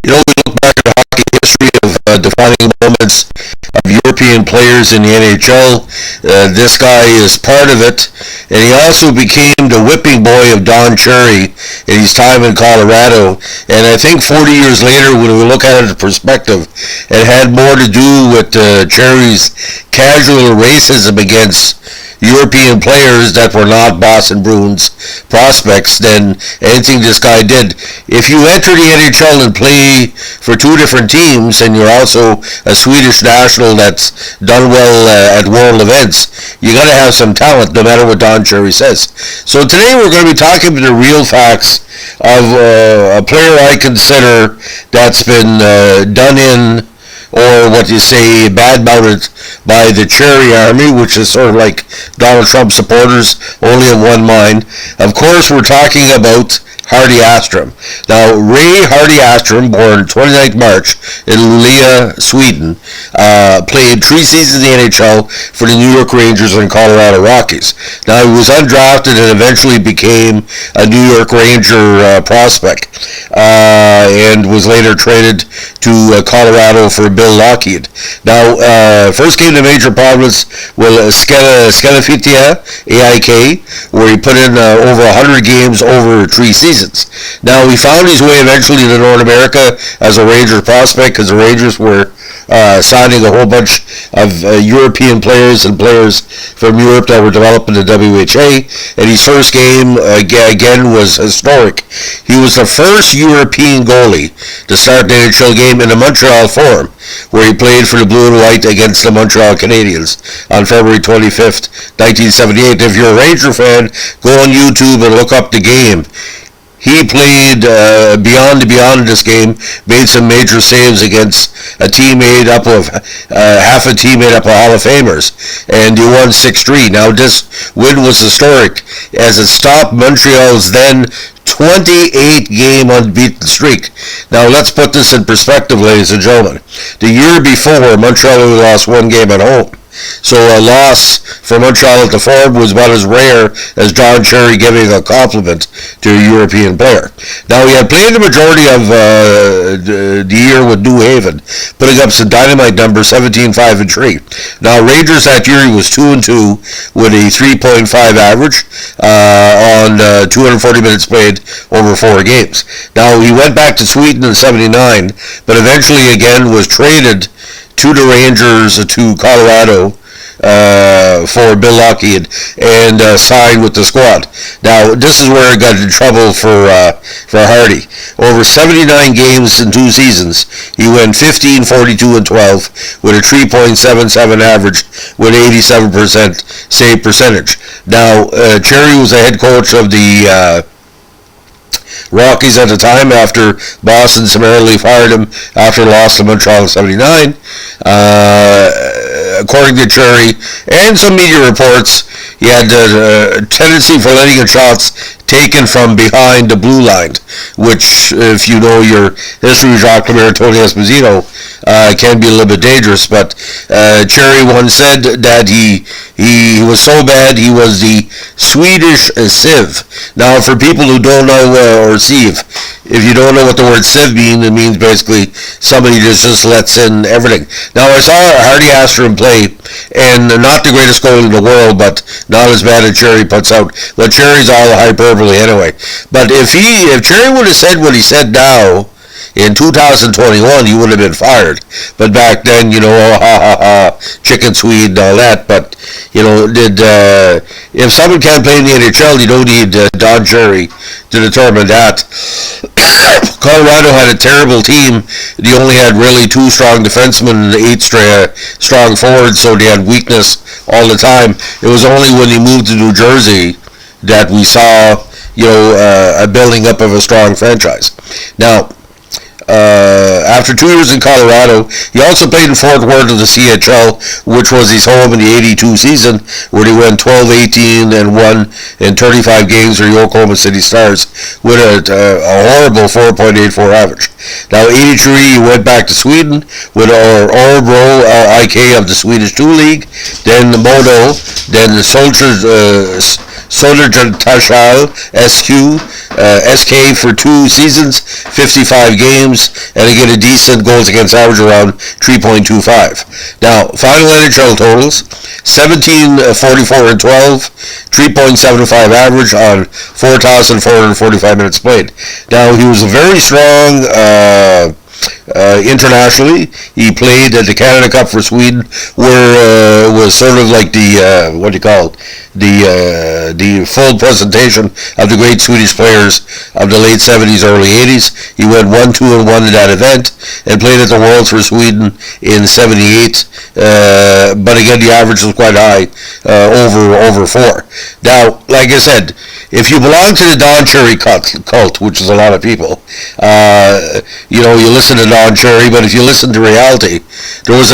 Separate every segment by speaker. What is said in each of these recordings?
Speaker 1: We look back at the hockey history of defining moments of European players in the NHL. This guy is part of it, and he also became the whipping boy of Don Cherry in his time in Colorado. And I think 40 years later, when we look at it in perspective, it had more to do with Cherry's casual racism against European players that were not Boston Bruins prospects than anything this guy did. If you enter the NHL and play for two different teams, and you're also a Swedish national that's done well at world events, you got to have some talent, no matter what Don Cherry says. So today we're going to be talking about the real facts of a player I consider that's been done in, or what you say, bad-mouthed by the Cherry Army, which is sort of like Donald Trump supporters, only of one mind. Of course, we're talking about Hardy Astrom. Now, Ray Hardy Astrom, born 29th March in Luleå, Sweden, played 3 seasons in the NHL for the New York Rangers and Colorado Rockies. Now, he was undrafted and eventually became a New York Ranger prospect, and was later traded to Colorado for Bill Lockheed. Now, first came to major prominence with Skellefteå, AIK, where he put in over 100 games over 3 seasons. Now, he found his way eventually to North America as a Rangers prospect, because the Rangers were signing a whole bunch of European players and players from Europe that were developed in the WHA, and his first game again was historic. He was the first European goalie to start an NHL game in the Montreal Forum, where he played for the Blue and White against the Montreal Canadiens on February 25th, 1978. If you're a Ranger fan, go on YouTube and look up the game. He played beyond this game, made some major saves against a team made up of half a team made up of Hall of Famers, and he won 6-3. Now, this win was historic as it stopped Montreal's then 28-game unbeaten streak. Now, let's put this in perspective, ladies and gentlemen. The year before, Montreal only lost 1 game at home. So a loss for Montreal at the Forum was about as rare as Don Cherry giving a compliment to a European player. Now, he had played the majority of the year with New Haven, putting up some dynamite numbers, 17-5-3. Now, Rangers that year, he was 2-2 with a 3.5 average on 240 minutes played over 4 games. Now, he went back to Sweden in 79, but eventually again was traded to the Rangers, to Colorado, for Bill Lockheed, and signed with the squad. Now, this is where it got in trouble for Hardy. Over 79 games in 2 seasons, he went 15, 42, and 12 with a 3.77 average with 87% save percentage. Now, Cherry was the head coach of the Rockies at the time, after Boston summarily fired him after the loss to Montreal in 79. According to Cherry and some media reports, he had a tendency for letting in shots taken from behind the blue line, which, if you know your history, Jacques Lemaire, Tony Esposito, can be a little bit dangerous. But Cherry once said that he was so bad he was the Swedish sieve. Now, for people who don't know or sieve, if you don't know what the word sieve means, it means basically somebody that just lets in everything. Now, I saw Hardy Astrom play, and not the greatest goalie in the world, but not as bad as Cherry puts out. But Cherry's all hyperbole anyway. But if Cherry would have said what he said now, in 2021, he would have been fired. But back then, chicken Swede and all that. But, if someone can't play in the NHL, you don't need Don Cherry to determine that. Colorado had a terrible team. They only had really 2 strong defensemen and 8 strong forwards, so they had weakness all the time. It was only when he moved to New Jersey that we saw, a building up of a strong franchise. Now, after 2 years in Colorado, he also played in Fort Worth of the CHL, which was his home in the 82 season, where he went 12-18 and won in 35 games for the Oklahoma City Stars with a horrible 4.84 average. Now, 83, he went back to Sweden with Örebro IK of the Swedish 2 League, then the Modo, then the Tashal, SK for 2 seasons, 55 games, and again a decent goals against average around 3.25. Now, final NHL totals: 17, 44, and 12, 3.75 average on 4,445 minutes played. Now, he was a very strong internationally. He played at the Canada Cup for Sweden, where was sort of like the what do you call it? The full presentation of the great Swedish players of the late 70s, early 80s. He went 1-2 and 1 in that event and played at the Worlds for Sweden in 78. But again, the average was quite high, over 4. Now, like I said, if you belong to the Don Cherry cult, which is a lot of people, you listen to Don Cherry, but if you listen to reality, there was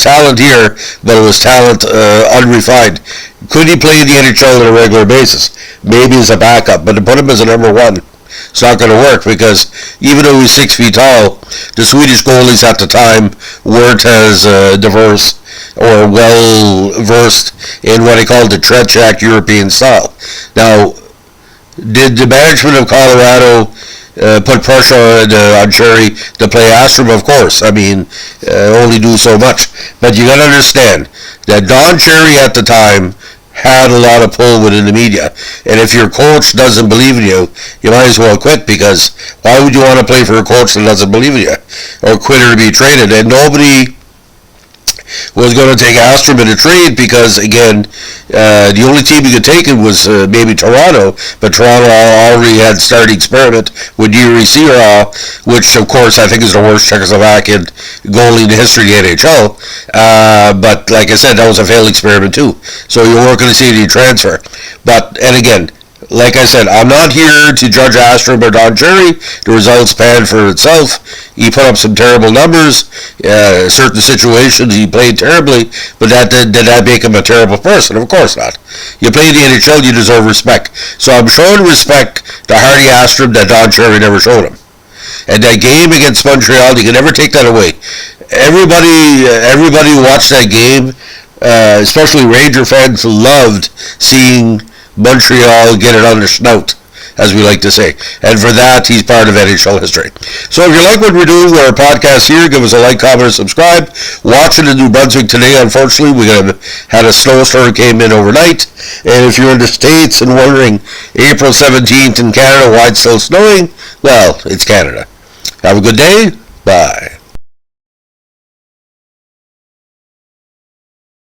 Speaker 1: talent here, but it was talent unrefined. Could he play in the NHL on a regular basis? Maybe as a backup, but to put him as a number one, it's not going to work, because even though he's 6 feet tall, the Swedish goalies at the time weren't as diverse or well versed in what he called the Trechak European style. Now, did the management of Colorado put pressure on Cherry to play Astrom? Of course. I mean, only do so much. But you got to understand that Don Cherry at the time had a lot of pull within the media. And if your coach doesn't believe in you, you might as well quit, because why would you want to play for a coach that doesn't believe in you? Or quit or be traded? And nobody was going to take Astrom in a trade, because again, the only team you could take it was maybe Toronto, but Toronto already had started experiment with Yuri Sierra, which of course I think is the worst Czechoslovakian goalie in the history of the NHL. But like I said, that was a failed experiment too. So you weren't going to see any transfer. And again, like I said, I'm not here to judge Astrom or Don Cherry. The results span for itself. He put up some terrible numbers. Certain situations he played terribly, but did that make him a terrible person? Of course not. You play in the NHL, you deserve respect. So I'm showing respect to Hardy Astrom that Don Cherry never showed him. And that game against Montreal, you can never take that away. Everybody who watched that game, especially Ranger fans, loved seeing Montreal get it on their snout, as we like to say. And for that, he's part of NHL history. So if you like what we're doing with our podcast here, give us a like, comment, and subscribe. Watching in New Brunswick today, unfortunately, we had a snowstorm came in overnight. And if you're in the States and wondering, April 17th in Canada, why it's still snowing, well, it's Canada. Have a good day. Bye.